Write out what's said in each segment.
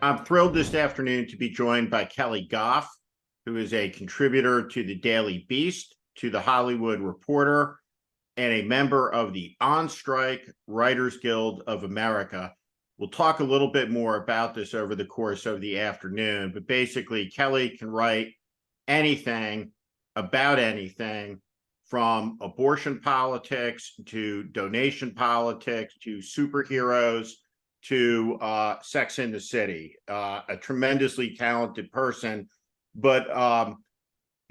I'm thrilled this afternoon to be joined by Keli Goff, who is a contributor to the Daily Beast, to the Hollywood Reporter, and a member of the On Strike Writers Guild of America. We'll talk a little bit more about this over the course of the afternoon, but basically, Keli can write anything about anything from abortion politics to donation politics to superheroes to Sex in the City. A tremendously talented person, but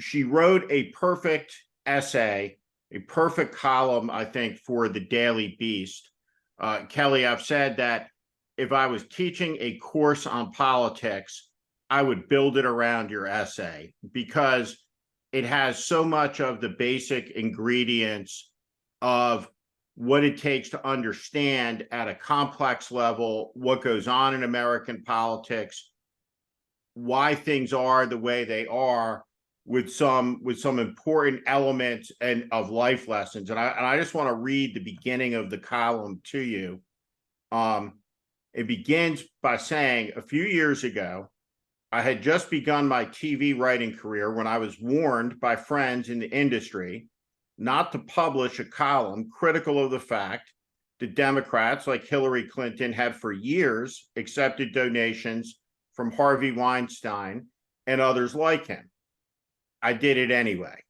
she wrote a perfect essay, a perfect column, I think, for the Daily Beast. Keli, I've said that if I was teaching a course on politics, I would build it around your essay because it has so much of the basic ingredients of what it takes to understand at a complex level what goes on in American politics, why things are the way they are, with some important elements and of life lessons. And I just want to read the beginning of the column to you. It begins by saying, a few years ago, I had just begun my TV writing career when I was warned by friends in the industry not to publish a column critical of the fact that Democrats like Hillary Clinton had for years accepted donations from Harvey Weinstein and others like him. I did it anyway.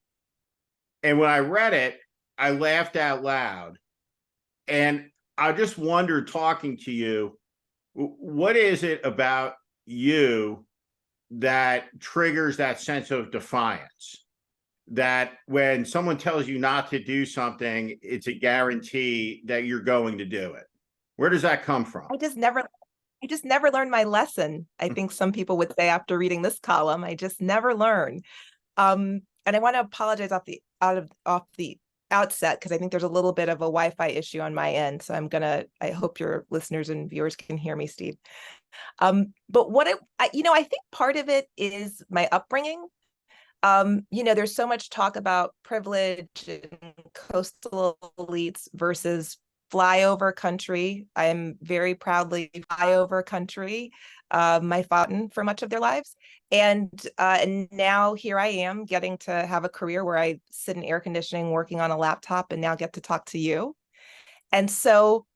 And when I read it, I laughed out loud. And I just wondered, talking to you, what is it about you that triggers that sense of defiance? That when someone tells you not to do something, it's a guarantee that you're going to do it. Where does that come from? I just never learned my lesson. I think some people would say after reading this column, I just never learned. And I want to apologize off the outset because I think there's a little bit of a Wi-Fi issue on my end. So I hope your listeners and viewers can hear me, Steve. But I think part of it is my upbringing. There's so much talk about privilege and coastal elites versus flyover country. I'm very proudly flyover country, my fountain for much of their lives. And now here I am getting to have a career where I sit in air conditioning, working on a laptop, and now get to talk to you. And so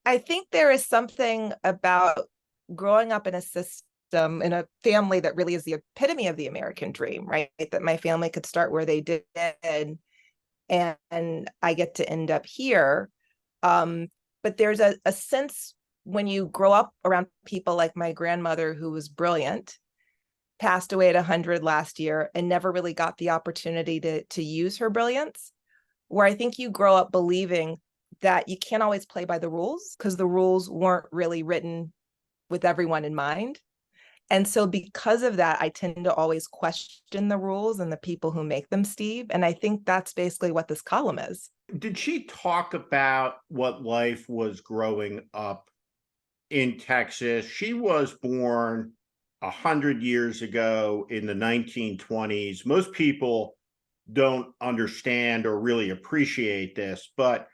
I think there is something about growing up in a system, in a family that really is the epitome of the American dream, right? That my family could start where they did, and I get to end up here. But there's a sense when you grow up around people like my grandmother, who was brilliant, passed away at 100 last year, and never really got the opportunity to use her brilliance, where I think you grow up believing that you can't always play by the rules because the rules weren't really written with everyone in mind. And so because of that, I tend to always question the rules and the people who make them, Steve. And I think that's basically what this column is. Did she talk about what life was growing up in Texas? She was born 100 years ago in the 1920s. Most people don't understand or really appreciate this, but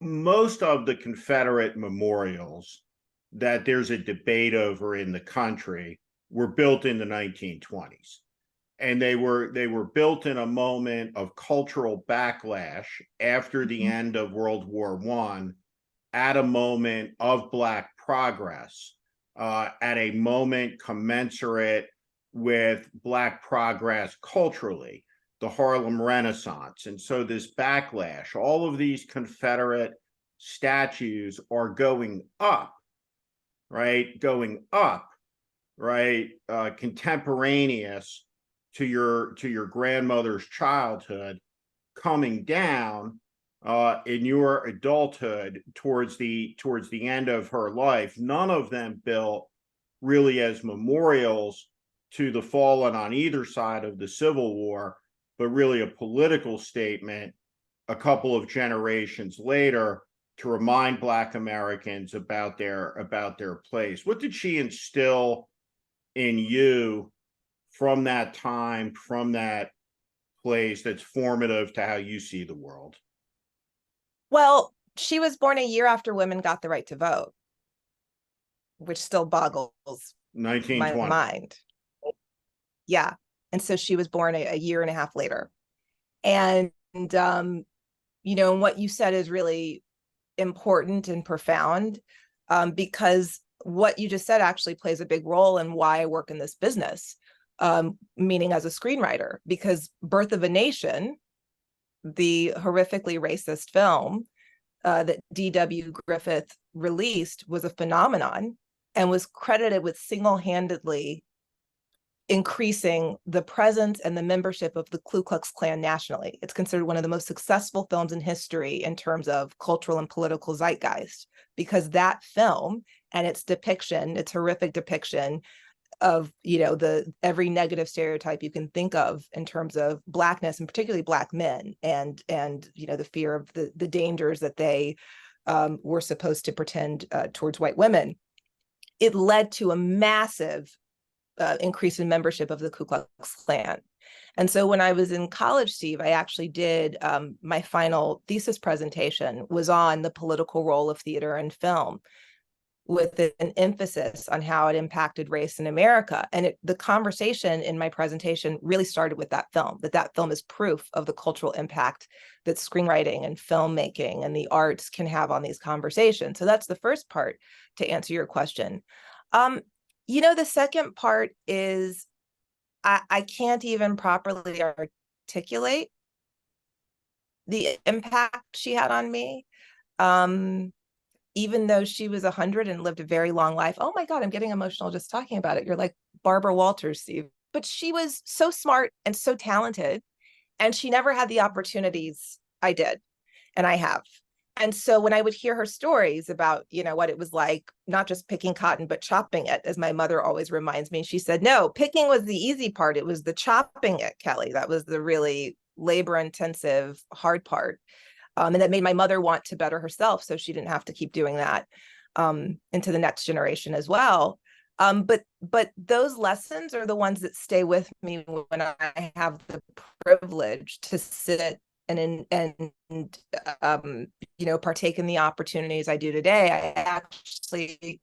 most of the Confederate memorials that there's a debate over in the country were built in the 1920s. And they were built in a moment of cultural backlash after the end of World War I, at a moment of Black progress, at a moment commensurate with Black progress culturally, the Harlem Renaissance. And so this backlash, all of these Confederate statues are going up, right? Going up, right? Contemporaneous to your grandmother's childhood, coming down in your adulthood towards the end of her life. None of them built really as memorials to the fallen on either side of the Civil War, but really a political statement a couple of generations later to remind Black Americans about their place. What did she instill in you from that time, from that place, that's formative to how you see the world? Well, she was born a year after women got the right to vote, which still boggles my 1920. mind. Yeah. And so she was born a year and a half later. And, you know, and what you said is really important and profound, because what you just said actually plays a big role in why I work in this business, meaning as a screenwriter, because Birth of a Nation, the horrifically racist film that D.W. Griffith released, was a phenomenon and was credited with single-handedly increasing the presence and the membership of the Ku Klux Klan nationally. It's considered one of the most successful films in history in terms of cultural and political zeitgeist, because that film and its depiction, its horrific depiction of, you know, the every negative stereotype you can think of in terms of Blackness, and particularly Black men, and you know, the fear of the dangers that they were supposed to pretend towards white women. It led to a massive increase in membership of the Ku Klux Klan. And so when I was in college, Steve, I actually did my final thesis presentation was on the political role of theater and film, with an emphasis on how it impacted race in America. And the conversation in my presentation really started with that film, that film is proof of the cultural impact that screenwriting and filmmaking and the arts can have on these conversations. So that's the first part to answer your question. You know, the second part is I can't even properly articulate the impact she had on me. Even though she was 100 and lived a very long life. Oh my God, I'm getting emotional just talking about it. You're like Barbara Walters, Steve. But she was so smart and so talented, and she never had the opportunities I did, and I have. And so when I would hear her stories about, you know, what it was like, not just picking cotton, but chopping it, as my mother always reminds me, she said, no, picking was the easy part. It was the chopping it, Kelly. That was the really labor intensive, hard part. And that made my mother want to better herself, so she didn't have to keep doing that into the next generation as well. But those lessons are the ones that stay with me when I have the privilege to sit and you know, partake in the opportunities I do today. I actually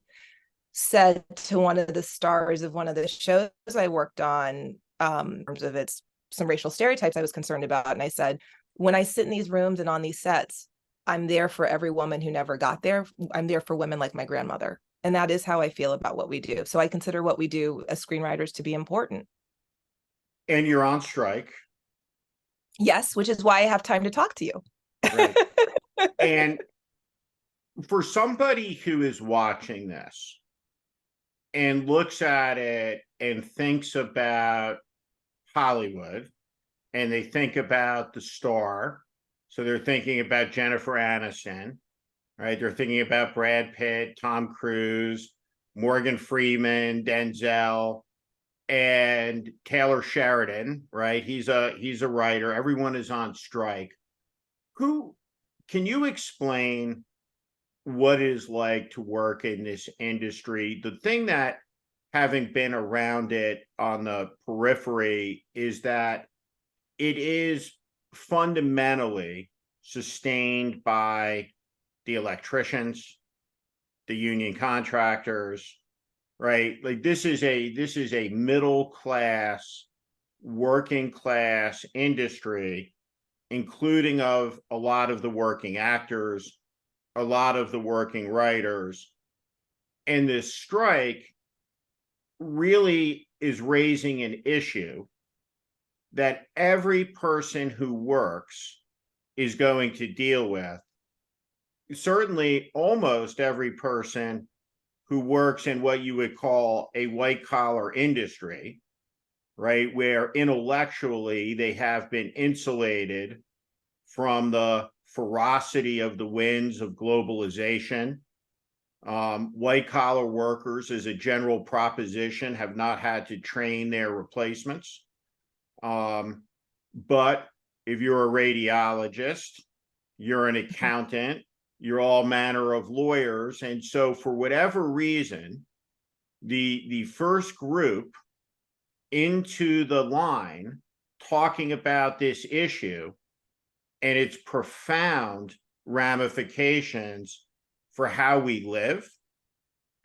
said to one of the stars of one of the shows I worked on, in terms of some racial stereotypes I was concerned about, and I said, when I sit in these rooms and on these sets, I'm there for every woman who never got there. I'm there for women like my grandmother. And that is how I feel about what we do. So I consider what we do as screenwriters to be important. And you're on strike. Yes, which is why I have time to talk to you. Right. And for somebody who is watching this and looks at it and thinks about Hollywood, and they think about the star, so they're thinking about Jennifer Aniston, right? They're thinking about Brad Pitt, Tom Cruise, Morgan Freeman, Denzel, and Taylor Sheridan, right? He's a writer. Everyone is on strike. Who can you explain what it is like to work in this industry? The thing that, having been around it on the periphery, is that it is fundamentally sustained by the electricians, the union contractors, right? Like this is a middle class, working class industry, including of a lot of the working actors, a lot of the working writers. And this strike really is raising an issue that every person who works is going to deal with. Certainly, almost every person who works in what you would call a white collar industry, right, where intellectually they have been insulated from the ferocity of the winds of globalization. White collar workers, as a general proposition, have not had to train their replacements. But if you're a radiologist, you're an accountant, you're all manner of lawyers. And so for whatever reason, the first group into the line talking about this issue and its profound ramifications for how we live,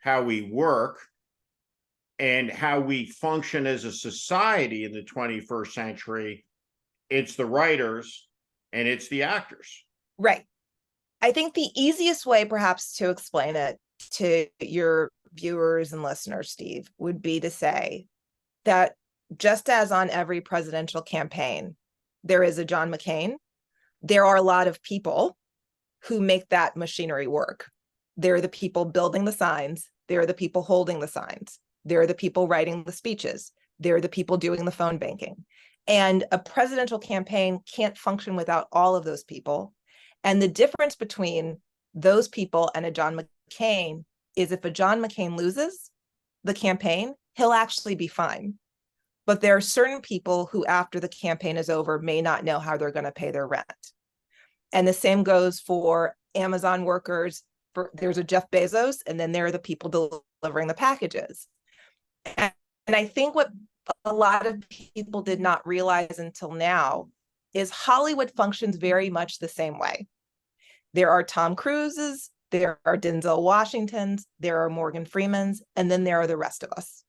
how we work, and how we function as a society in the 21st century, it's the writers and it's the actors. Right. I think the easiest way perhaps to explain it to your viewers and listeners, Steve, would be to say that just as on every presidential campaign, there is a John McCain, there are a lot of people who make that machinery work. They're the people building the signs. They're the people holding the signs. They're the people writing the speeches. They're the people doing the phone banking. And a presidential campaign can't function without all of those people. And the difference between those people and a John McCain is if a John McCain loses the campaign, he'll actually be fine. But there are certain people who, after the campaign is over, may not know how they're going to pay their rent. And the same goes for Amazon workers. There's a Jeff Bezos, and then there are the people delivering the packages. And I think what a lot of people did not realize until now is Hollywood functions very much the same way. There are Tom Cruises, there are Denzel Washingtons, there are Morgan Freemans, and then there are the rest of us.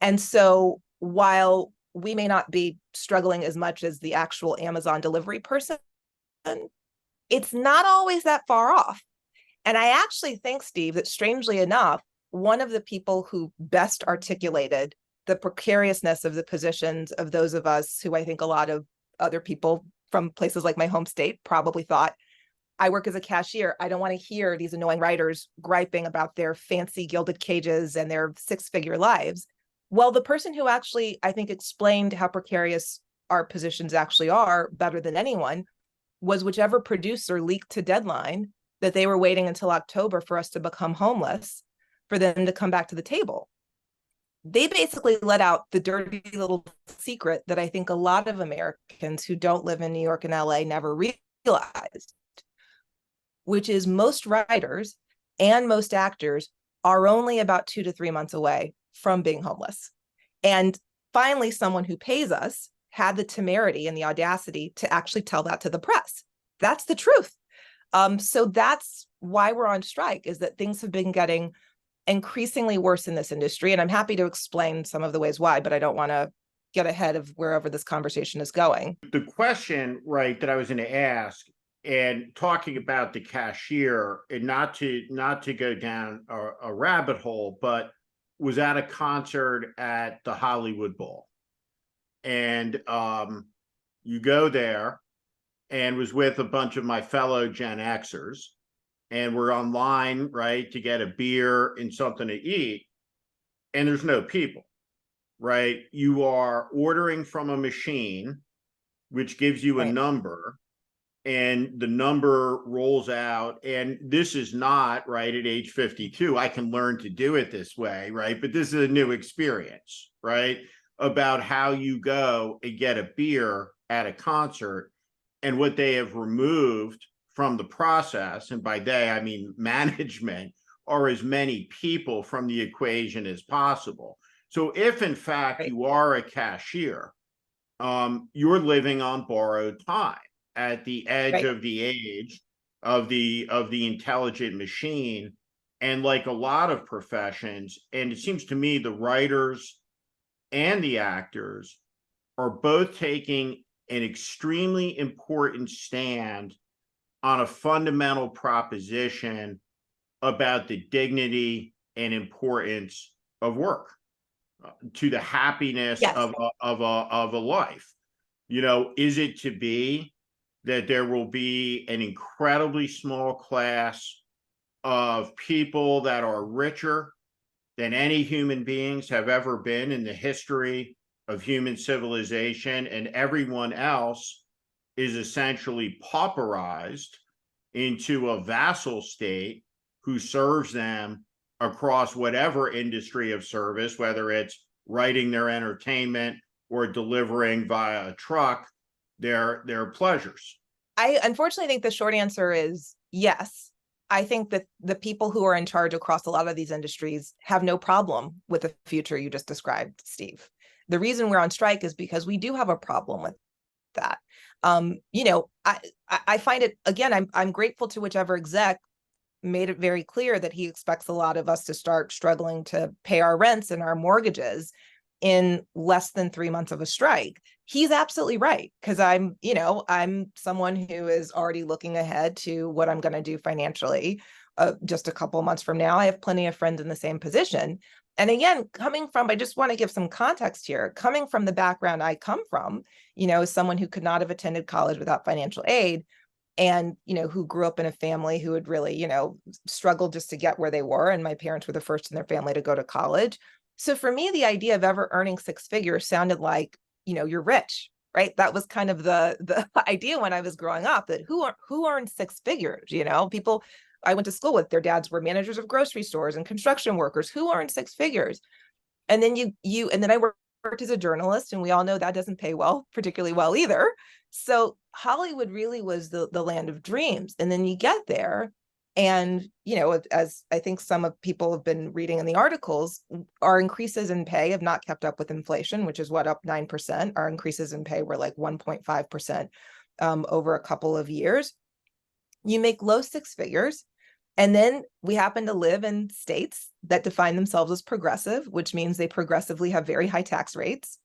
And so while we may not be struggling as much as the actual Amazon delivery person, it's not always that far off. And I actually think, Steve, that strangely enough, one of the people who best articulated the precariousness of the positions of those of us who I think a lot of other people from places like my home state probably thought, I work as a cashier. I don't want to hear these annoying writers griping about their fancy gilded cages and their six-figure lives. Well, the person who actually, I think, explained how precarious our positions actually are better than anyone was whichever producer leaked to Deadline that they were waiting until October for us to become homeless for them to come back to the table. They basically let out the dirty little secret that I think a lot of Americans who don't live in New York and LA never realized, which is most writers and most actors are only about 2 to 3 months away from being homeless. And finally, someone who pays us had the temerity and the audacity to actually tell that to the press. That's the truth. So that's why we're on strike, is that things have been getting increasingly worse in this industry. And I'm happy to explain some of the ways why, but I don't want to get ahead of wherever this conversation is going. The question, right, that I was going to ask, and talking about the cashier, and not to go down a rabbit hole, but was at a concert at the Hollywood Bowl. And you go there, and was with a bunch of my fellow Gen Xers, and we're online, right, to get a beer and something to eat, and there's no people, right? You are ordering from a machine, which gives you a number, and the number rolls out. And this is not, right, at age 52, I can learn to do it this way, right? But this is a new experience, right, about how you go and get a beer at a concert. And what they have removed from the process, and by they, I mean management, are as many people from the equation as possible. So if in fact you are a cashier, you're living on borrowed time at the edge of the age of the intelligent machine. And like a lot of professions, and it seems to me the writers and the actors are both taking an extremely important stand on a fundamental proposition about the dignity and importance of work to the happiness of a life. You know, is it to be that there will be an incredibly small class of people that are richer than any human beings have ever been in the history of human civilization, and everyone else is essentially pauperized into a vassal state who serves them across whatever industry of service, whether it's writing their entertainment or delivering via a truck their pleasures? I unfortunately think the short answer is yes. I think that the people who are in charge across a lot of these industries have no problem with the future you just described, Steve. The reason we're on strike is because we do have a problem with that. You know, I find it, again, I'm grateful to whichever exec made it very clear that he expects a lot of us to start struggling to pay our rents and our mortgages in less than 3 months of a strike. He's absolutely right, because I'm someone who is already looking ahead to what I'm going to do financially. Just a couple months from now, I have plenty of friends in the same position. And again, I just want to give some context here. Coming from the background I come from, as someone who could not have attended college without financial aid, and who grew up in a family who had really struggled just to get where they were, and my parents were the first in their family to go to college. So for me, the idea of ever earning six figures sounded like you're rich, right? That was kind of the idea when I was growing up, that who earned six figures. People I went to school with, their dads were managers of grocery stores and construction workers. Who earned six figures? And then and then I worked as a journalist, and we all know that doesn't pay particularly well either. So Hollywood really was the land of dreams. And then you get there, and as I think some of people have been reading in the articles, our increases in pay have not kept up with inflation, which is up 9%. Our increases in pay were like 1.5% over a couple of years. You make low six figures. And then we happen to live in states that define themselves as progressive, which means they progressively have very high tax rates.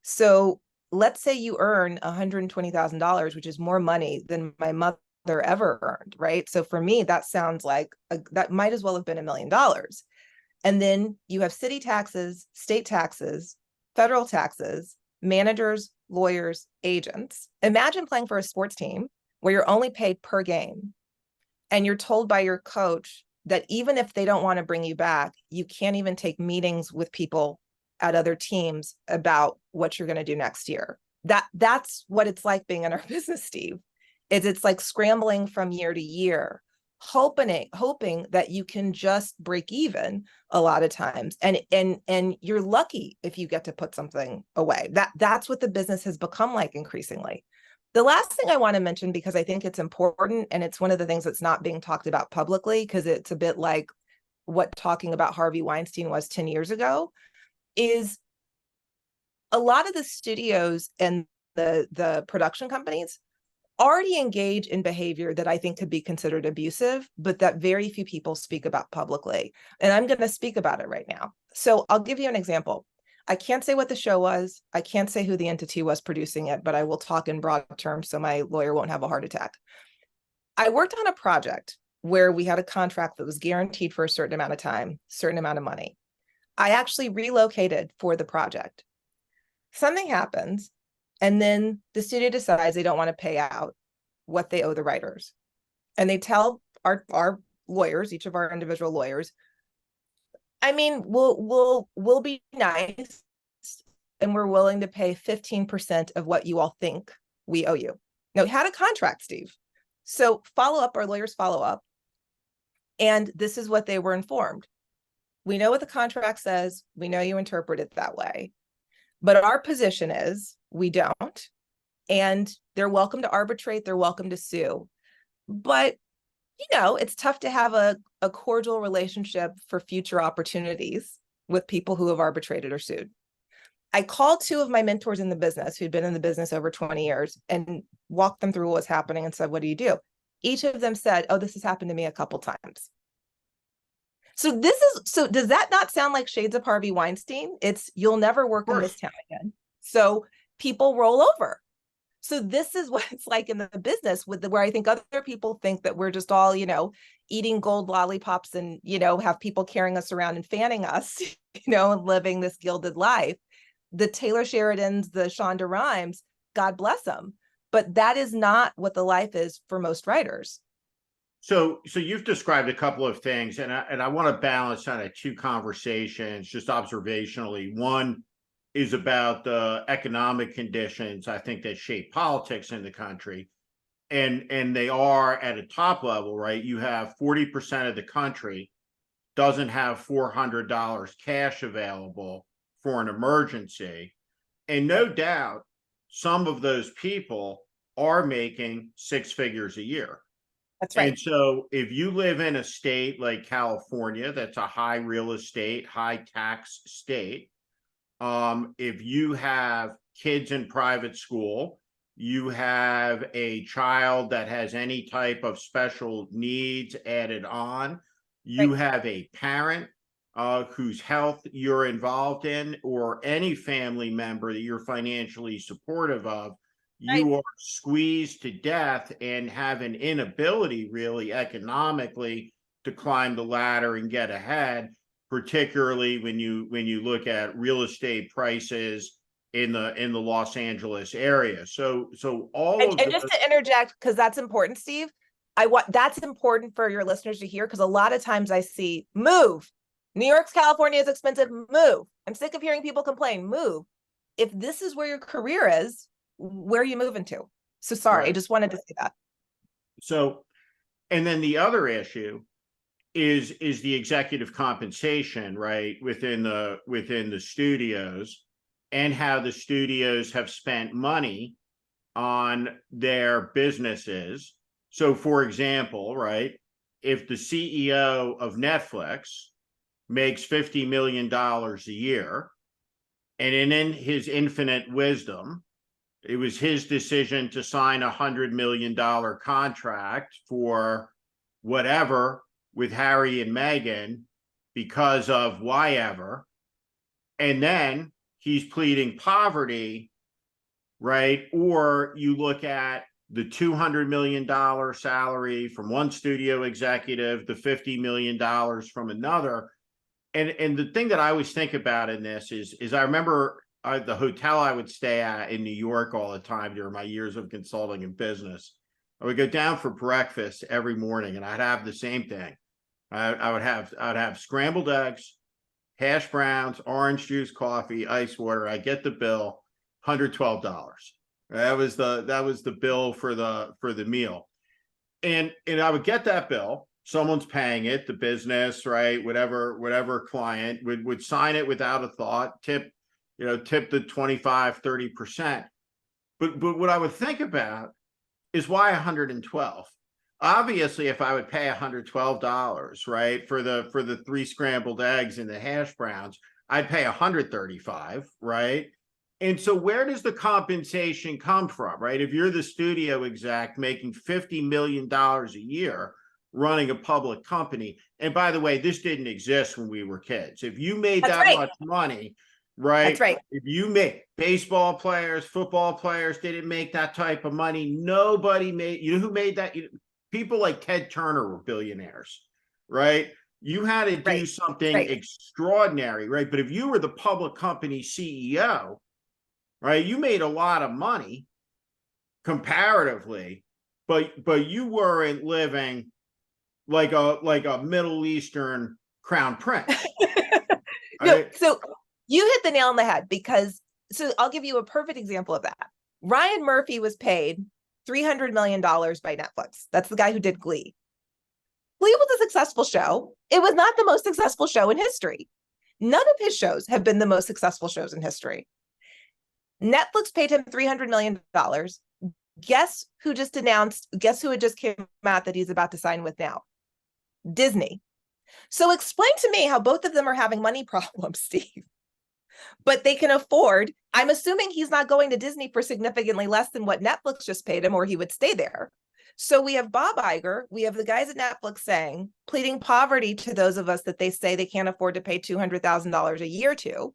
So let's say you earn $120,000, which is more money than my mother ever earned, right? So for me, that sounds like that might as well have been $1 million. And then you have city taxes, state taxes, federal taxes, managers, lawyers, agents. Imagine playing for a sports team where you're only paid per game, and you're told by your coach that even if they don't want to bring you back, you can't even take meetings with people at other teams about what you're going to do next year. That's what it's like being in our business, Steve. It's like scrambling from year to year, hoping that you can just break even a lot of times. And you're lucky if you get to put something away. That's what the business has become like increasingly. The last thing I want to mention, because I think it's important, and it's one of the things that's not being talked about publicly, because it's a bit like what talking about Harvey Weinstein was 10 years ago, is a lot of the studios and the production companies already engage in behavior that I think could be considered abusive, but that very few people speak about publicly. And I'm going to speak about it right now. So I'll give you an example. I can't say what the show was. I can't say who the entity was producing it, but I will talk in broad terms so my lawyer won't have a heart attack. I worked on a project where we had a contract that was guaranteed for a certain amount of time, certain amount of money. I actually relocated for the project. Something happens, and then the studio decides they don't want to pay out what they owe the writers. And they tell our lawyers, each of our individual lawyers, I mean, we'll be nice, and we're willing to pay 15% of what you all think we owe you. Now, we had a contract, Steve. So our lawyers follow up. And this is what they were informed. We know what the contract says. We know you interpret it that way. But our position is we don't. And they're welcome to arbitrate. They're welcome to sue. But it's tough to have a cordial relationship for future opportunities with people who have arbitrated or sued. I called two of my mentors in the business who'd been in the business over 20 years and walked them through what was happening and said, what do you do? Each of them said, oh, this has happened to me a couple times. So does that not sound like shades of Harvey Weinstein? It's you'll never work in this town again. So people roll over. So this is what it's like in the business where I think other people think that we're just all, eating gold lollipops and, have people carrying us around and fanning us, and living this gilded life. The Taylor Sheridans, the Shonda Rhimes, God bless them. But that is not what the life is for most writers. So you've described a couple of things, and I want to balance kind of two conversations just observationally. One is about the economic conditions, I think, that shape politics in the country. And they are at a top level, right? You have 40% of the country doesn't have $400 cash available for an emergency. And no doubt some of those people are making six figures a year. That's right. And so if you live in a state like California, that's a high real estate, high tax state. If you have kids in private school, you have a child that has any type of special needs added on, you have a parent whose health you're involved in, or any family member that you're financially supportive of, you are squeezed to death and have an inability really economically to climb the ladder and get ahead, particularly when you look at real estate prices in the Los Angeles area. So all of And just to interject, because that's important, Steve, that's important for your listeners to hear, because a lot of times I see move. New York's California is expensive, move. I'm sick of hearing people complain, move. If this is where your career is, where are you moving to? So sorry, I just wanted to say that. So, and then the other issue is the executive compensation, right, within the studios, and how the studios have spent money on their businesses. So for example, right, if the CEO of Netflix makes $50 million a year, and in his infinite wisdom, it was his decision to sign $100 million contract for whatever with Harry and Meghan because of why ever. And then he's pleading poverty, right? Or you look at the $200 million salary from one studio executive, the $50 million from another. And the thing that I always think about in this is I remember the hotel I would stay at in New York all the time during my years of consulting and business. I would go down for breakfast every morning, and I'd have the same thing. I'd have scrambled eggs, hash browns, orange juice, coffee, ice water. I get the bill, $112. That was the bill for the meal. And I would get that bill. Someone's paying it, the business, right? Whatever client would sign it without a thought, tip the 25, 30%. But what I would think about is why 112? Obviously, if I would pay $112, right, for the 3 scrambled eggs and the hash browns, I'd pay $135, right? And so where does the compensation come from, right? If you're the studio exec making $50 million a year running a public company, and by the way, this didn't exist when we were kids. If you made that much money, right? That's right. If you make baseball players, football players didn't make that type of money. Nobody made, you know who made that? People like Ted Turner were billionaires, right? You had to do something extraordinary, right? But if you were the public company CEO, right, you made a lot of money comparatively, but you weren't living like a Middle Eastern crown prince. No, so you hit the nail on the head, because so I'll give you a perfect example of that. Ryan Murphy was paid $300 million by Netflix. That's the guy who did Glee. Glee was a successful show. It was not the most successful show in history. None of his shows have been the most successful shows in history. Netflix paid him $300 million. Guess who had just came out that he's about to sign with now? Disney. So explain to me how both of them are having money problems, Steve. But they can afford, I'm assuming he's not going to Disney for significantly less than what Netflix just paid him, or he would stay there. So we have Bob Iger, we have the guys at Netflix pleading poverty to those of us that they say they can't afford to pay $200,000 a year to.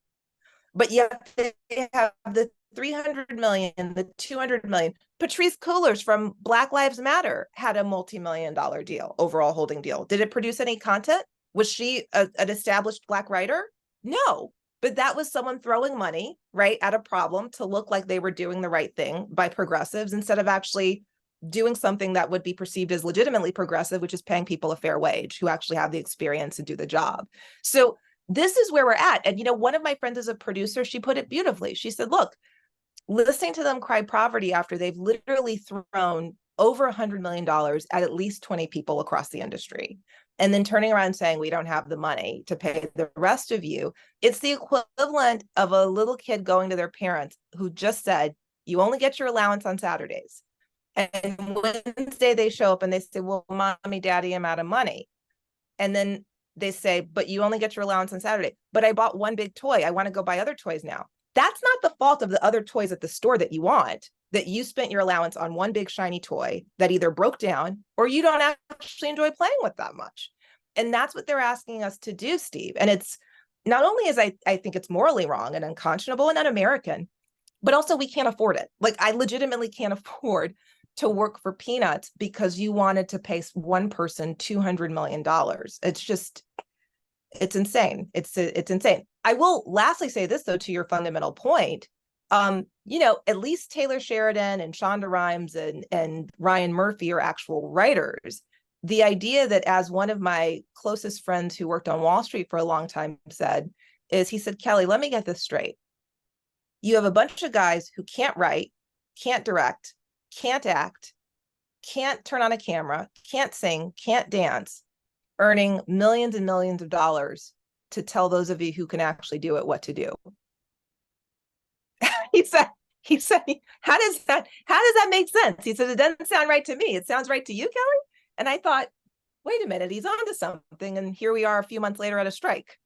But yet they have the 300 million, the 200 million. Patrice Cullors from Black Lives Matter had a multi-million-dollar deal, overall holding deal. Did it produce any content? Was she an established Black writer? No, but that was someone throwing money, right, at a problem to look like they were doing the right thing by progressives, instead of actually doing something that would be perceived as legitimately progressive, which is paying people a fair wage who actually have the experience and do the job. So this is where we're at. And, one of my friends is a producer. She put it beautifully. She said, look, listening to them cry poverty after they've literally thrown over $100 million at least 20 people across the industry, and then turning around and saying, we don't have the money to pay the rest of you. It's the equivalent of a little kid going to their parents who just said, you only get your allowance on Saturdays. And Wednesday they show up and they say, well, mommy, daddy, I'm out of money. And then they say, but you only get your allowance on Saturday. But I bought one big toy. I want to go buy other toys now. That's not the fault of the other toys at the store that you want. that you spent your allowance on one big shiny toy that either broke down or you don't actually enjoy playing with that much. And that's what they're asking us to do, Steve. And it's not only is I think it's morally wrong and unconscionable and un-American, but also we can't afford it. Like, I legitimately can't afford to work for peanuts because you wanted to pay one person $200 million. It's just, it's insane. It's insane. I will lastly say this, though, to your fundamental point. At least Taylor Sheridan and Shonda Rhimes and Ryan Murphy are actual writers. The idea that, as one of my closest friends who worked on Wall Street for a long time said, he said, Keli, let me get this straight. You have a bunch of guys who can't write, can't direct, can't act, can't turn on a camera, can't sing, can't dance, earning millions and millions of dollars to tell those of you who can actually do it what to do. he said, how does that make sense? He said, it doesn't sound right to me. It sounds right to you, Keli? And I thought, wait a minute, he's onto something. And here we are a few months later at a strike.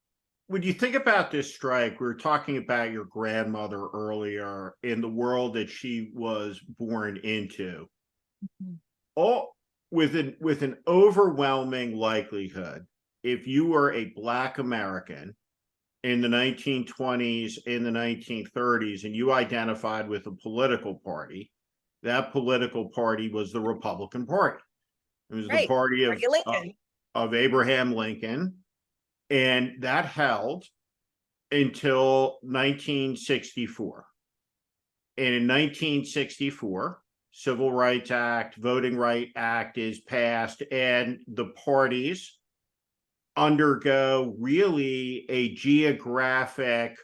When you think about this strike, we were talking about your grandmother earlier in the world that she was born into. Mm-hmm. All with an overwhelming likelihood, if you were a Black American in the 1920s, in the 1930s, and you identified with a political party, that political party was the Republican Party. It was the party of Abraham Lincoln. And that held until 1964. And in 1964, Civil Rights Act, Voting Rights Act is passed, and the parties undergo really a geographic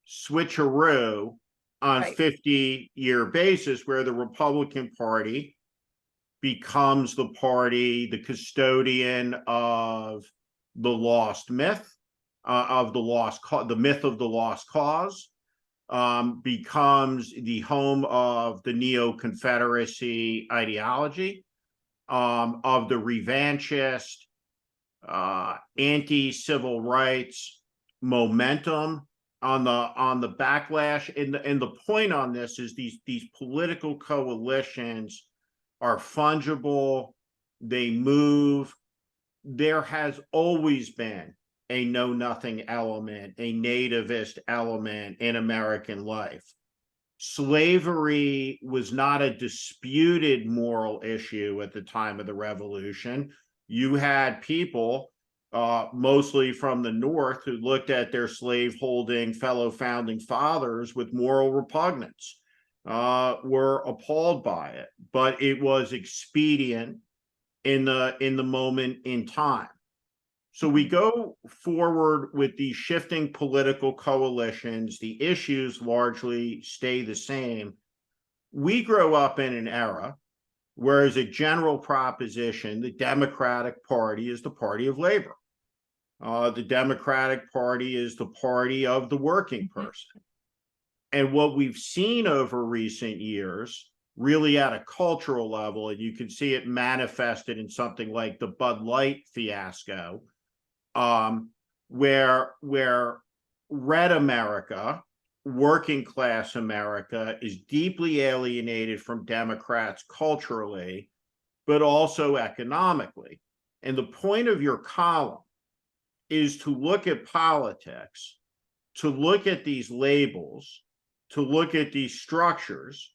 switcheroo on 50-year basis, where the Republican Party becomes the party, the custodian of the lost myth, the myth of the lost cause, becomes the home of the neo-Confederacy ideology, of the revanchist, anti-civil rights momentum on the backlash. And the point on this is these political coalitions are fungible, they move. There has always been a know-nothing element, a nativist element in American life. Slavery was not a disputed moral issue at the time of the Revolution. You had people, mostly from the North, who looked at their slaveholding fellow founding fathers with moral repugnance, were appalled by it, but it was expedient in the moment in time. So we go forward with these shifting political coalitions. The issues largely stay the same. We grow up in an era where, as a general proposition, the Democratic Party is the party of labor. The Democratic Party is the party of the working person. And what we've seen over recent years, really at a cultural level, and you can see it manifested in something like the Bud Light fiasco, where red America, working class America, is deeply alienated from Democrats culturally, but also economically. And the point of your column is to look at politics, to look at these labels, to look at these structures,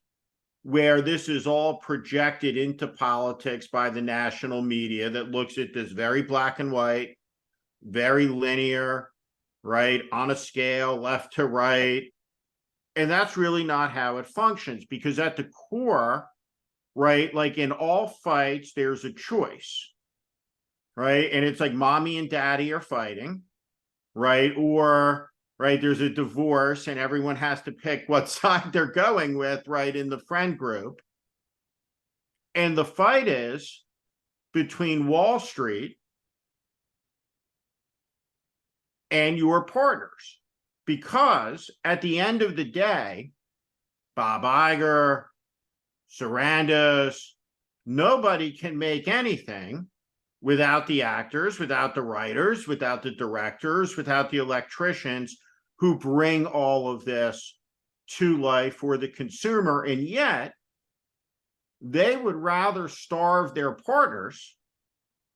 where this is all projected into politics by the national media that looks at this very black and white, very linear, right, on a scale, left to right. And that's really not how it functions, because at the core, right, like in all fights, there's a choice, right? And it's like mommy and daddy are fighting, right? Or, right, there's a divorce and everyone has to pick what side they're going with, right, in the friend group. And the fight is between Wall Street and your partners, because at the end of the day, Bob Iger, Sarandos, nobody can make anything without the actors, without the writers, without the directors, without the electricians who bring all of this to life for the consumer. And yet, they would rather starve their partners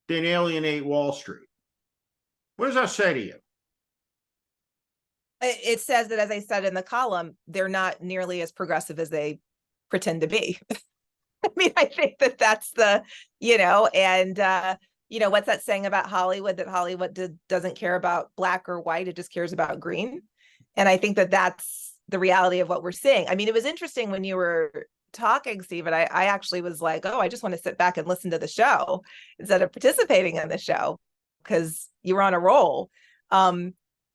than alienate Wall Street. What does that say to you? It says that, as I said in the column, they're not nearly as progressive as they pretend to be. I mean, I think that that's the, and, what's that saying about Hollywood, that Hollywood doesn't care about black or white, it just cares about green. And I think that that's the reality of what we're seeing. I mean, it was interesting when you were talking, Steve, and I actually was like, oh, I just want to sit back and listen to the show instead of participating in the show because you were on a roll.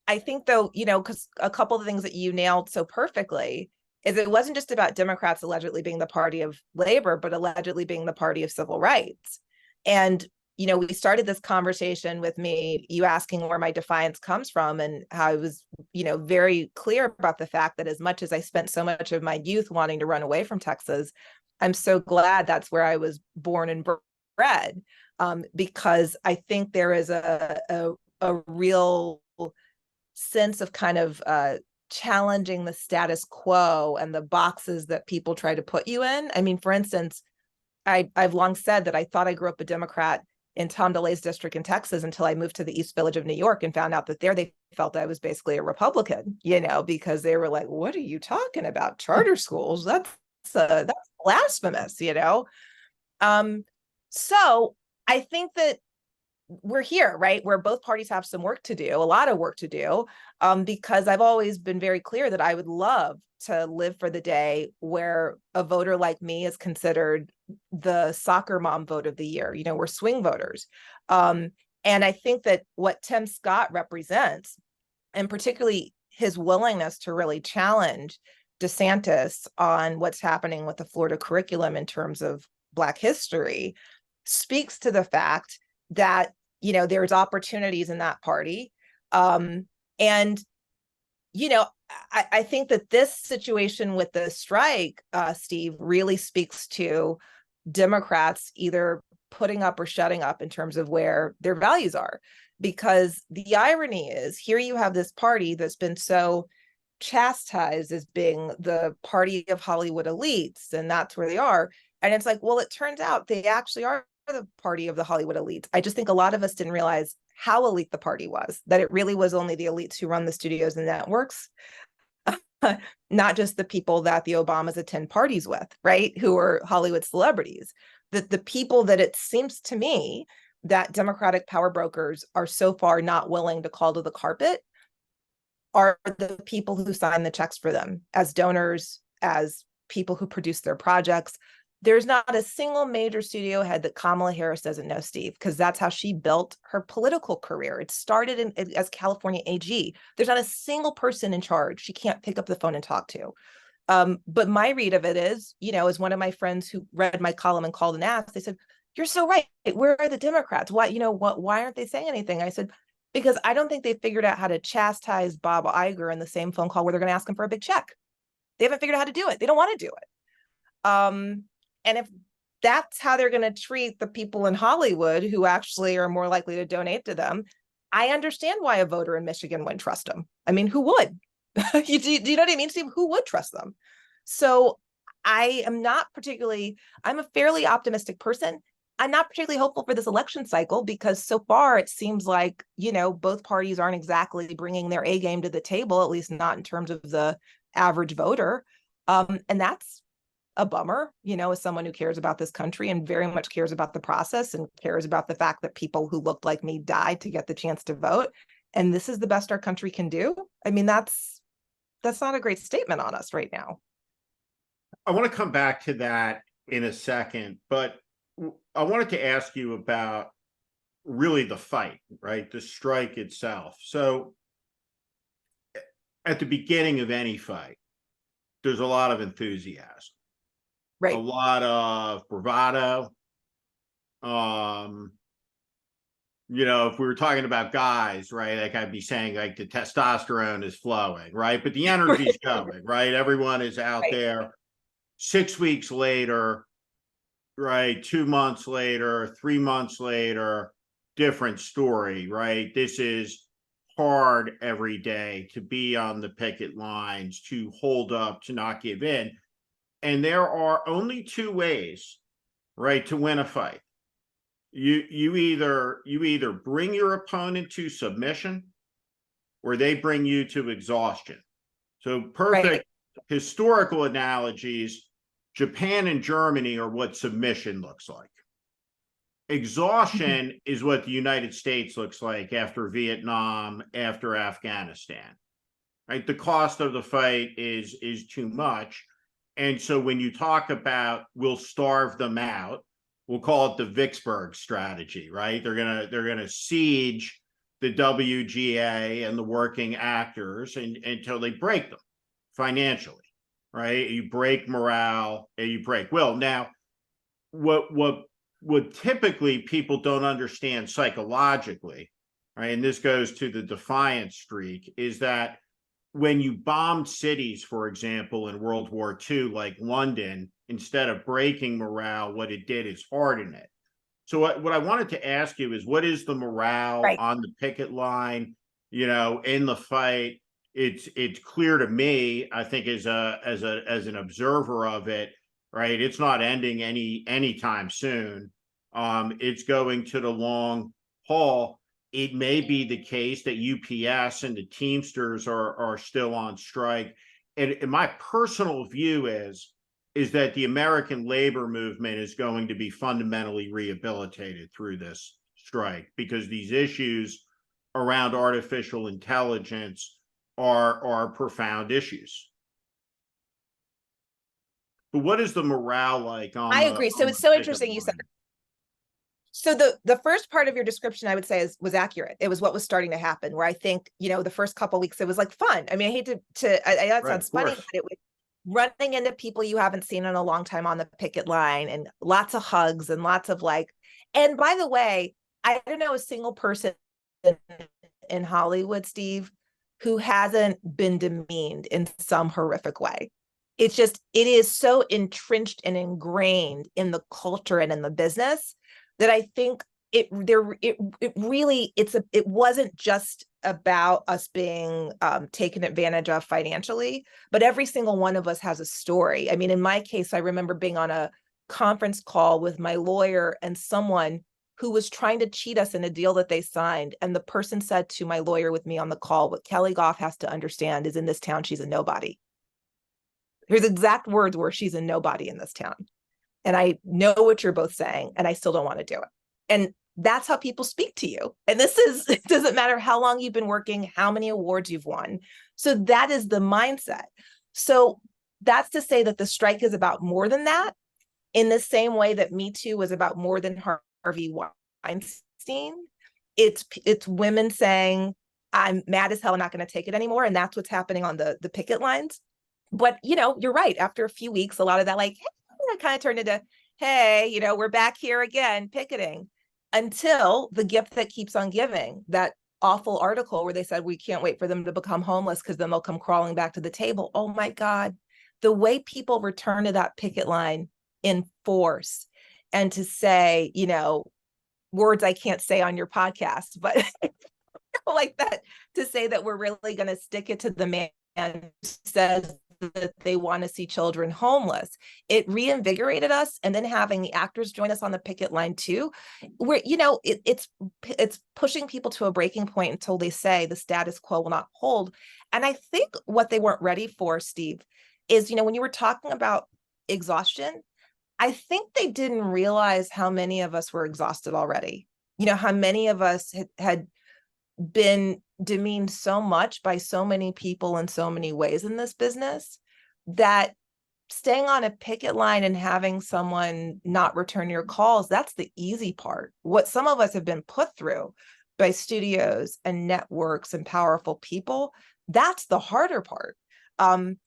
I think, though, because a couple of the things that you nailed so perfectly is it wasn't just about Democrats allegedly being the party of labor, but allegedly being the party of civil rights. And, we started this conversation with you asking where my defiance comes from and how I was, very clear about the fact that as much as I spent so much of my youth wanting to run away from Texas, I'm so glad that's where I was born and bred, because I think there is a real sense of kind of challenging the status quo and the boxes that people try to put you in. I mean, for instance, I've long said that I thought I grew up a Democrat in Tom DeLay's district in Texas until I moved to the East Village of New York and found out that there they felt I was basically a Republican, because they were like, what are you talking about? Charter schools? That's blasphemous, So I think that we're here, right, where both parties have some work to do, a lot of work to do, because I've always been very clear that I would love to live for the day where a voter like me is considered the soccer mom vote of the year. We're swing voters. And I think that what Tim Scott represents, and particularly his willingness to really challenge DeSantis on what's happening with the Florida curriculum in terms of Black history, speaks to the fact that there's opportunities in that party, and I think that this situation with the strike, Steve, really speaks to Democrats either putting up or shutting up in terms of where their values are, because the irony is here you have this party that's been so chastised as being the party of Hollywood elites, and that's where they are. And it's like, well, it turns out they actually are the party of the Hollywood elites. I just think a lot of us didn't realize how elite the party was, that it really was only the elites who run the studios and networks, not just the people that the Obamas attend parties with, right, who are Hollywood celebrities. That the people that it seems to me that Democratic power brokers are so far not willing to call to the carpet are the people who sign the checks for them as donors, as people who produce their projects. There's not a single major studio head that Kamala Harris doesn't know, Steve, because that's how she built her political career. It started as California AG. There's not a single person in charge she can't pick up the phone and talk to. But my read of it is, as one of my friends who read my column and called and asked, they said, "You're so right. Where are the Democrats? Why, why aren't they saying anything?" I said, because I don't think they figured out how to chastise Bob Iger in the same phone call where they're going to ask him for a big check. They haven't figured out how to do it. They don't want to do it. And if that's how they're going to treat the people in Hollywood who actually are more likely to donate to them, I understand why a voter in Michigan wouldn't trust them. I mean, who would? Do you know what I mean, Steve? Who would trust them? So I'm a fairly optimistic person. I'm not particularly hopeful for this election cycle because so far it seems like, both parties aren't exactly bringing their A game to the table, at least not in terms of the average voter. And that's a bummer, as someone who cares about this country and very much cares about the process and cares about the fact that people who looked like me died to get the chance to vote. And this is the best our country can do. I mean, that's not a great statement on us right now. I want to come back to that in a second, but I wanted to ask you about really the fight, right? The strike itself. So at the beginning of any fight, there's a lot of enthusiasm. Right. A lot of bravado. If we were talking about guys, right, like I'd be saying like the testosterone is flowing, right? But the energy's going, right? Everyone is out there. 6 weeks later, right? 2 months later, 3 months later, different story, right? This is hard every day to be on the picket lines, to hold up, to not give in. And there are only two ways, right, to win a fight. You either bring your opponent to submission, or they bring you to exhaustion. So perfect Right. historical analogies, Japan and Germany are what submission looks like. Exhaustion is what the United States looks like after Vietnam, after Afghanistan. Right? The cost of the fight is too much. And so when you talk about we'll starve them out, we'll call it the Vicksburg strategy, right? They're gonna siege the WGA and the working actors until they break them financially, right? You break morale and you break will. Now, what typically people don't understand psychologically, right? And this goes to the defiance streak, is that when you bombed cities, for example, in World War II, like London, instead of breaking morale, what it did is harden it. So what I wanted to ask you is, what is the morale Right. on the picket line, in the fight? It's clear to me, I think, as an observer of it, right? It's not ending anytime soon. It's going to the long haul. It may be the case that UPS and the Teamsters are still on strike. And my personal view is that the American labor movement is going to be fundamentally rehabilitated through this strike, because these issues around artificial intelligence are profound issues. But what is the morale like on I the agree. So on it's the so picket interesting you said line? that. So the first part of your description, I would say, was accurate. It was what was starting to happen, where I think, the first couple of weeks, it was like fun. I mean, I hate I know it Right, sounds of funny, course. but it was running into people you haven't seen in a long time on the picket line, and lots of hugs and lots of and by the way, I don't know a single person in Hollywood, Steve, who hasn't been demeaned in some horrific way. It is so entrenched and ingrained in the culture and in the business that I think it wasn't just about us being taken advantage of financially, but every single one of us has a story. I mean, in my case, I remember being on a conference call with my lawyer and someone who was trying to cheat us in a deal that they signed. And the person said to my lawyer with me on the call, what Keli Goff has to understand is, in this town, she's a nobody. His exact words were, she's a nobody in this town. And I know what you're both saying, and I still don't want to do it. And that's how people speak to you. And it doesn't matter how long you've been working, how many awards you've won. So that is the mindset. So that's to say that the strike is about more than that, in the same way that Me Too was about more than Harvey Weinstein. It's women saying, I'm mad as hell, I'm not going to take it anymore. And that's what's happening on the picket lines. But, you're right. After a few weeks, a lot of that, that kind of turned into, hey, we're back here again, picketing, until the gift that keeps on giving, that awful article where they said, we can't wait for them to become homeless because then they'll come crawling back to the table. Oh my God, the way people return to that picket line in force, and to say, words I can't say on your podcast, but like that, to say that we're really going to stick it to the man who says that they want to see children homeless. It reinvigorated us. And then having the actors join us on the picket line too, where, it's pushing people to a breaking point until they say the status quo will not hold. And I think what they weren't ready for, Steve, is, when you were talking about exhaustion, I think they didn't realize how many of us were exhausted already. How many of us had been demeaned so much by so many people in so many ways in this business, that staying on a picket line and having someone not return your calls, that's the easy part. What some of us have been put through by studios and networks and powerful people, that's the harder part.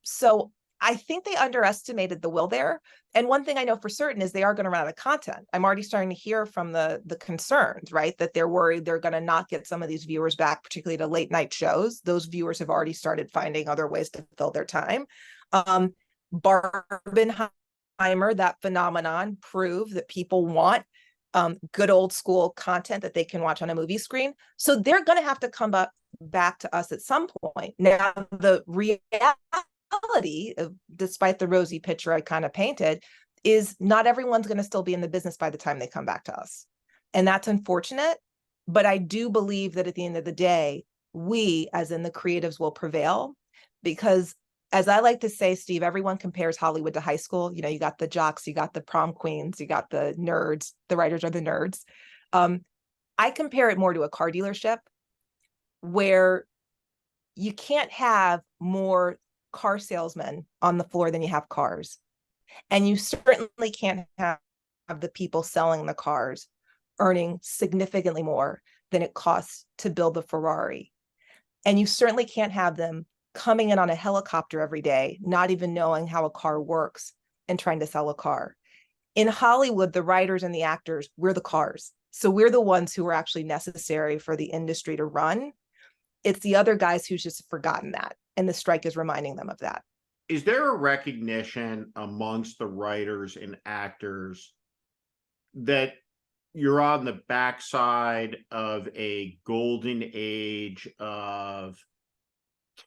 So I think they underestimated the will there. And one thing I know for certain is they are going to run out of content. I'm already starting to hear from the concerns, right? That they're worried they're going to not get some of these viewers back, particularly to late night shows. Those viewers have already started finding other ways to fill their time. Barbenheimer, that phenomenon, proved that people want good old school content that they can watch on a movie screen. So they're going to have to come back to us at some point. Now, the reality reality, despite the rosy picture I kind of painted, is not everyone's going to still be in the business by the time they come back to us. And that's unfortunate. But I do believe that at the end of the day, we, as in the creatives, will prevail, because as I like to say, Steve, everyone compares Hollywood to high school. You know, you got the jocks, you got the prom queens, you got the nerds. The writers are the nerds. I compare it more to a car dealership, where you can't have more car salesmen on the floor than you have cars. And you certainly can't have the people selling the cars earning significantly more than it costs to build the Ferrari. And you certainly can't have them coming in on a helicopter every day, not even knowing how a car works and trying to sell a car. In Hollywood, the writers and the actors, we're the cars. So we're the ones who are actually necessary for the industry to run. It's the other guys who's just forgotten that. And the strike is reminding them of that. Is there a recognition amongst the writers and actors that you're on the backside of a golden age of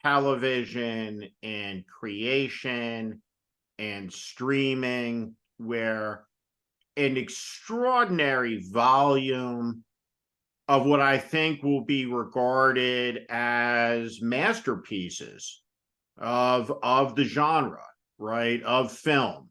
television and creation and streaming, where an extraordinary volume of what I think will be regarded as masterpieces of the genre, right, of film,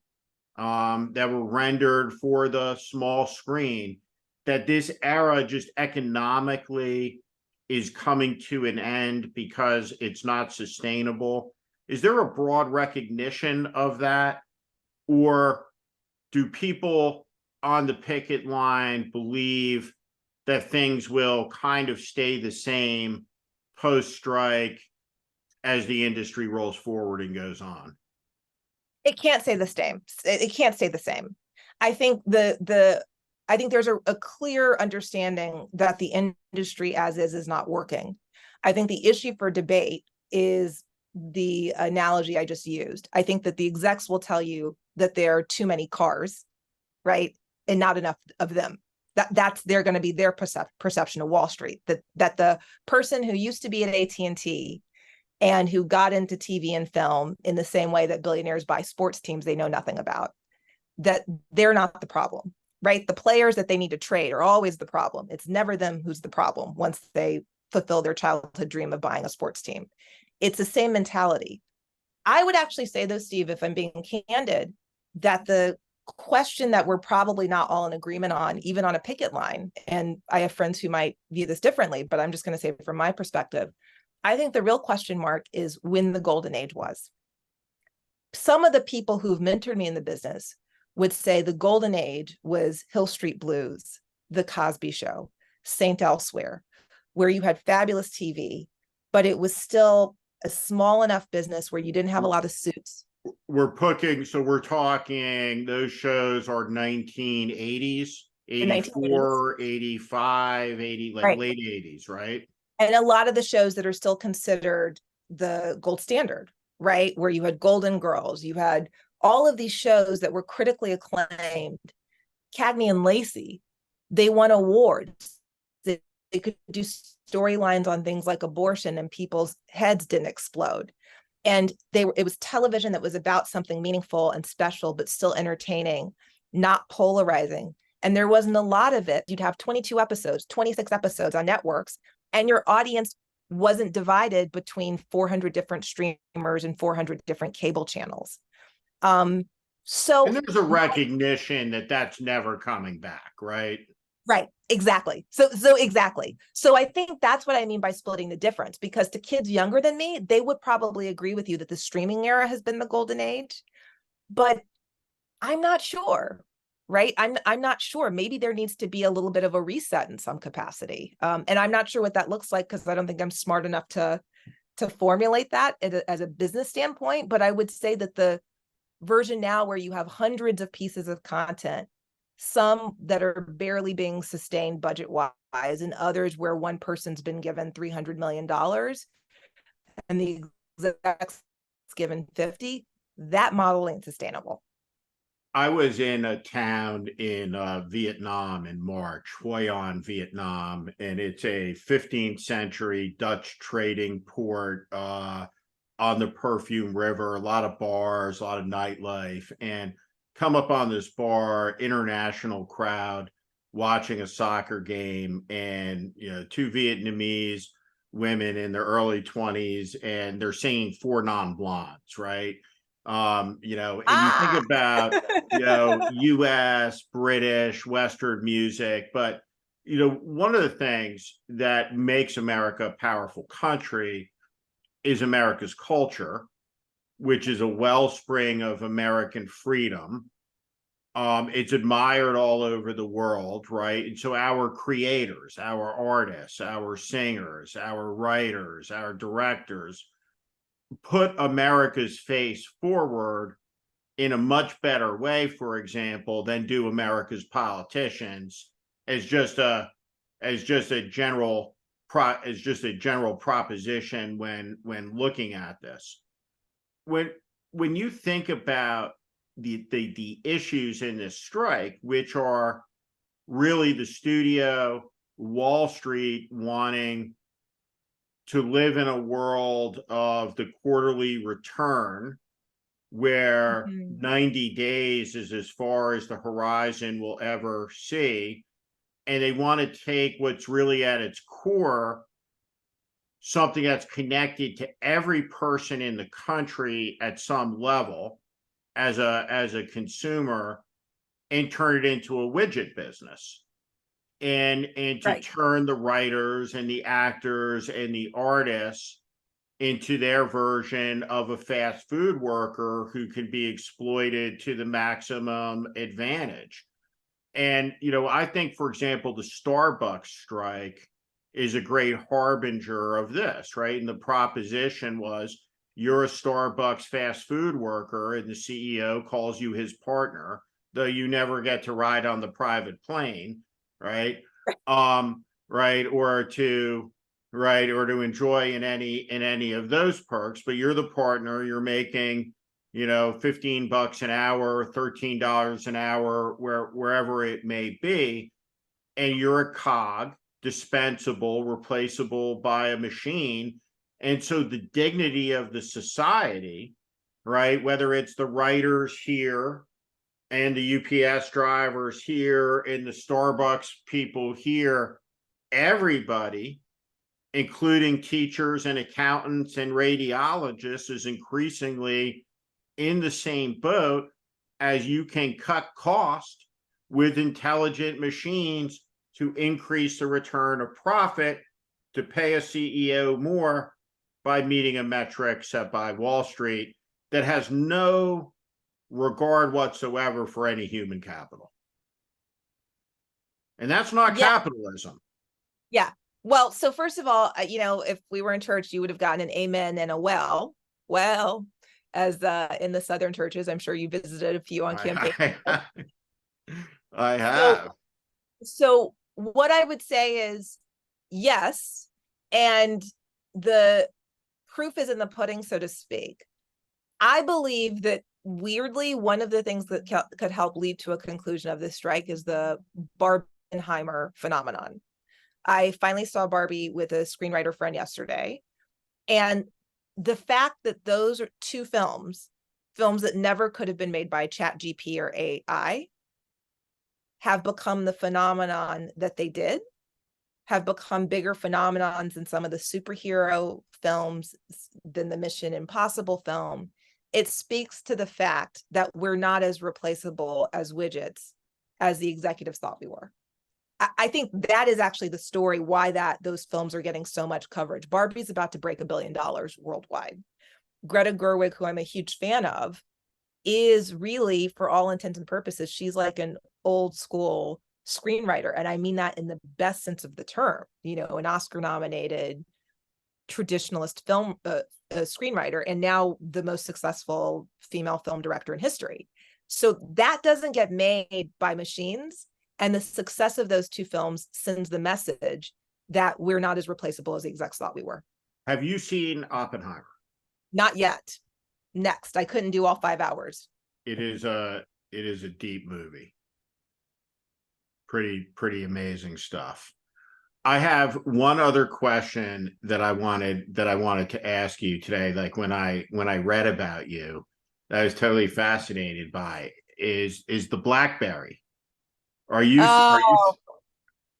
that were rendered for the small screen, that this era just economically is coming to an end because it's not sustainable? Is there a broad recognition of that? Or do people on the picket line believe that things will kind of stay the same post-strike as the industry rolls forward and goes on? It can't stay the same. It can't stay the same. I think I think there's a clear understanding that the industry as is not working. I think the issue for debate is the analogy I just used. I think that the execs will tell you that there are too many cars, right, and not enough of them. That's they're going to be their perception of Wall Street. That the person who used to be at AT&T and who got into TV and film in the same way that billionaires buy sports teams they know nothing about, that they're not the problem, right? The players that they need to trade are always the problem. It's never them who's the problem once they fulfill their childhood dream of buying a sports team. It's the same mentality. I would actually say, though, Steve, if I'm being candid, that the question that we're probably not all in agreement on, even on a picket line, and I have friends who might view this differently, but I'm just going to say from my perspective, I think the real question mark is when the golden age was. Some of the people who've mentored me in the business would say the golden age was Hill Street Blues, The Cosby Show, Saint Elsewhere, where you had fabulous TV, but it was still a small enough business where you didn't have a lot of suits. We're talking, those shows are 1980s, 84, 85, 80, like right. Late 80s, right? And a lot of the shows that are still considered the gold standard, right? Where you had Golden Girls, you had all of these shows that were critically acclaimed. Cagney and Lacey, they won awards. They could do storylines on things like abortion and people's heads didn't explode. And it was television that was about something meaningful and special, but still entertaining, not polarizing. And there wasn't a lot of it. You'd have 22 episodes, 26 episodes on networks, and your audience wasn't divided between 400 different streamers and 400 different cable channels. So and there's a recognition that that's never coming back, right? Right, exactly. So exactly. So I think that's what I mean by splitting the difference, because to kids younger than me, they would probably agree with you that the streaming era has been the golden age, but I'm not sure, right? I'm not sure. Maybe there needs to be a little bit of a reset in some capacity. And I'm not sure what that looks like, because I don't think I'm smart enough to formulate that as a business standpoint. But I would say that the version now where you have hundreds of pieces of content, some that are barely being sustained budget wise, and others where one person's been given $300 million and the exec's given 50, that model ain't sustainable. I was in a town in Vietnam in March, Hoi An, Vietnam, and it's a 15th century Dutch trading port. on the Perfume River, a lot of bars, a lot of nightlife, and come up on this bar, international crowd watching a soccer game, and two Vietnamese women in their early 20s, and they're singing Four Non-Blondes, right? And you think Ah. about US, British, Western music, but one of the things that makes America a powerful country is America's culture, which is a wellspring of American freedom. It's admired all over the world, right? And so our creators, our artists, our singers, our writers, our directors put America's face forward in a much better way, for example, than do America's politicians, as just a general proposition when looking at this. When you think about the issues in this strike, which are really the studio, Wall Street wanting to live in a world of the quarterly return, where 90 days is as far as the horizon will ever see, and they want to take what's really at its core, something that's connected to every person in the country at some level as a consumer, and turn it into a widget business, and to turn the writers and the actors and the artists into their version of a fast food worker who can be exploited to the maximum advantage. And I think, for example, the Starbucks strike is a great harbinger of this, right? And the proposition was, you're a Starbucks fast food worker, and the CEO calls you his partner, though you never get to ride on the private plane, right? Right, or to enjoy in any of those perks, but you're the partner. You're making $15 an hour, $13 an hour, wherever it may be, and you're a cog, dispensable, replaceable by a machine. And so the dignity of the society, right, whether it's the writers here and the UPS drivers here and the Starbucks people here, everybody, including teachers and accountants and radiologists, is increasingly in the same boat, as you can cut cost with intelligent machines to increase the return of profit, to pay a CEO more by meeting a metric set by Wall Street that has no regard whatsoever for any human capital. And that's not capitalism. Yeah. Well, so first of all, if we were in church, you would have gotten an amen and a well, as in the Southern churches. I'm sure you visited a few on campaign. I have. So what I would say is yes, and the proof is in the pudding, so to speak. I believe that, weirdly, one of the things that could help lead to a conclusion of this strike is the Barbenheimer phenomenon. I finally saw Barbie with a screenwriter friend yesterday, and the fact that those are two films that never could have been made by ChatGPT or AI, have become the phenomenon that they did, have become bigger phenomenons than some of the superhero films, than the Mission Impossible film. It speaks to the fact that we're not as replaceable as widgets as the executives thought we were. I think that is actually the story why those films are getting so much coverage. Barbie's about to break $1 billion worldwide. Greta Gerwig, who I'm a huge fan of, is really, for all intents and purposes, she's like an old school screenwriter. And I mean that in the best sense of the term, an Oscar nominated traditionalist film screenwriter, and now the most successful female film director in history. So that doesn't get made by machines. And the success of those two films sends the message that we're not as replaceable as the execs thought we were. Have you seen Oppenheimer? Not yet. Next. I couldn't do all 5 hours. It is a deep movie. Pretty amazing stuff. I have one other question that I wanted to ask you today. Like when I read about you, that I was totally fascinated by is the BlackBerry. Are you Oh,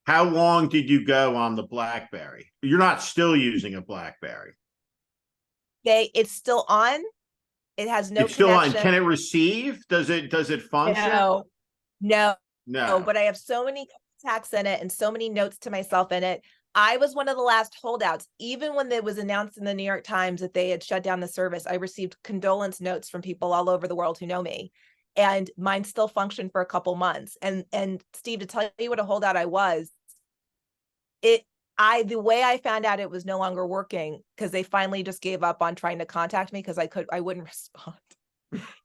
how long did you go on the BlackBerry? You're not still using a BlackBerry. it's still on. It has no It's still on. connection. Can it receive? Does it function? No, no, No. but I have so many contacts in it and so many notes to myself in it. I was one of the last holdouts. Even when it was announced in the New York Times that they had shut down the service, I received condolence notes from people all over the world who know me. And mine still functioned for a couple months. And Steve, to tell you what a holdout I was, the way I found out it was no longer working, because they finally just gave up on trying to contact me because I wouldn't respond,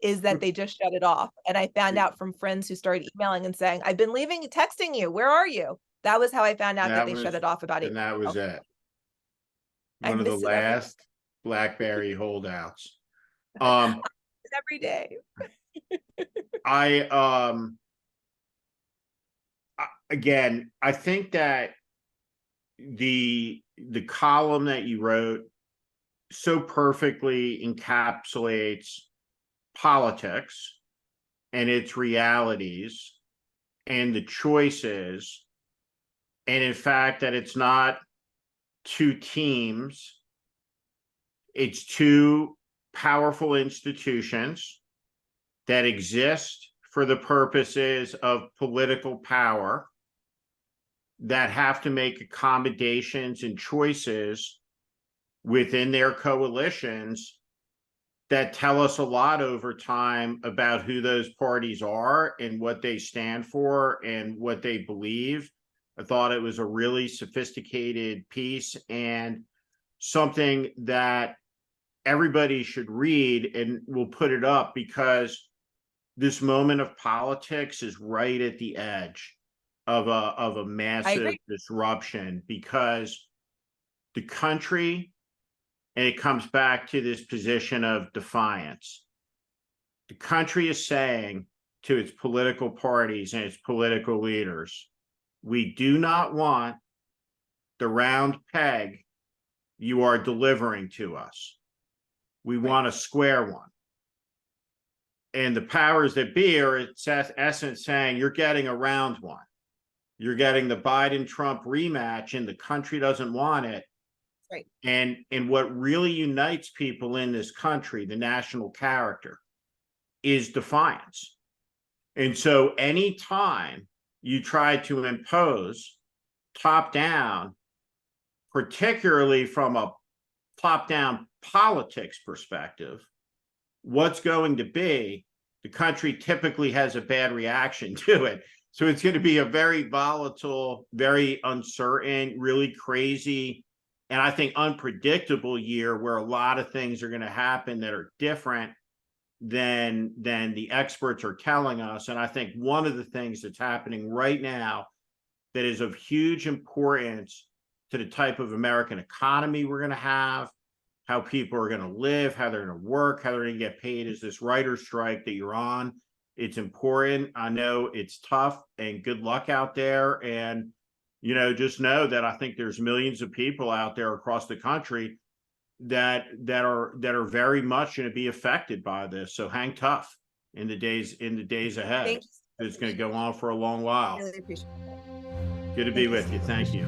is that they just shut it off. And I found out from friends who started emailing and saying, I've been texting you. Where are you? That was how I found out that That they shut was it off about it. and that was it. I One of the miss it last BlackBerry holdouts. Um, every day. I again, I think that the column that you wrote so perfectly encapsulates politics and its realities and the choices, and in fact that it's not two teams, it's two powerful institutions that exist for the purposes of political power that have to make accommodations and choices within their coalitions that tell us a lot over time about who those parties are and what they stand for and what they believe. I thought it was a really sophisticated piece and something that everybody should read, and we'll put it up because this moment of politics is right at the edge of a I massive agree. disruption because the country, and it comes back to this position of defiance. The country is saying to its political parties and its political leaders, we do not want the round peg you are delivering to us. We want a square one. And the powers that be are, in essence, saying you're getting a round one. You're getting the Biden-Trump rematch, and the country doesn't want it. Right. And what really unites people in this country, the national character, is defiance. And so anytime you try to impose top down, particularly from a top down politics perspective, what's going to be, the country typically has a bad reaction to it. So it's going to be a very volatile, very uncertain, really crazy, and I think unpredictable year where a lot of things are going to happen that are different than the experts are telling us. And I think one of the things that's happening right now that is of huge importance to the type of American economy we're going to have, how people are going to live, how they're going to work, how they're going to get paid, is this writer's strike that you're on. It's important. I know it's tough, and good luck out there. And, you know, just know that I think there's millions of people out there across the country that are very much going to be affected by this. So hang tough in the days ahead. Thank you. It's going to go on for a long while. Really appreciate it. Good to be with you. Thank you.